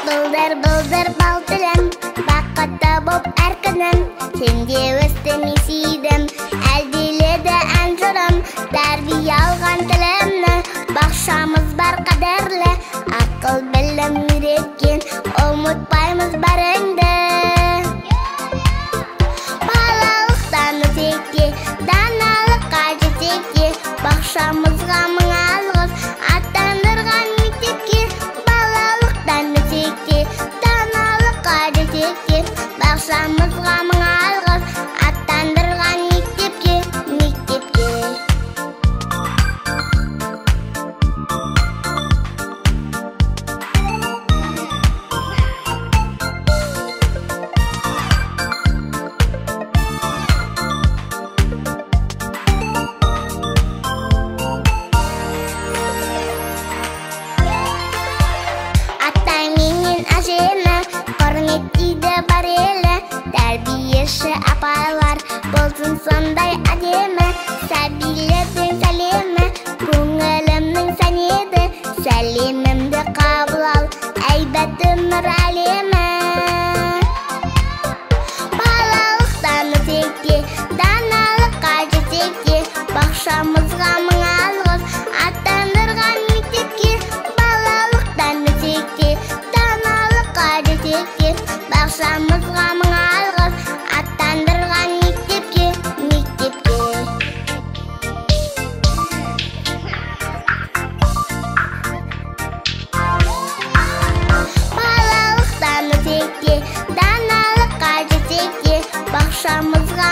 Былдыр былдыр бал тілім, бақытты боп әр күнім, сенде өстім есейдім, әлдиледі ән жырым, тәрбие алған тілімні, бақшамыз бар қадірлі, ақыл білім үйреткен, ұмытпаймыз барыңды. Балалықтан өтекте, даналыққа жетекте, бақшамызға мың алғыс, аттандырған мектепке. Балалықтан өтекте, даналыққа жетекте, бақшамызға мың алғыс, аттандырған мектепке. Атай менен әжені құрметтейді бар елі, тәрбиеші апайлар болсын сондай әдемі, сәбилердің сәлемі көңілімнің сәнеді, сәлемімді қабыл ал, әйбәт өмір әлемі. Балалықтан өтекте, даналыққа жетекте, бақшамызға мың алғыс, аттандырған мектепке. Балалықтан өтекте, даналыққа жетекте, бақшамызға мың алғыс, аттандырған мектепке. Балалықтан өтекте, даналыққа жетекте, бақшамызға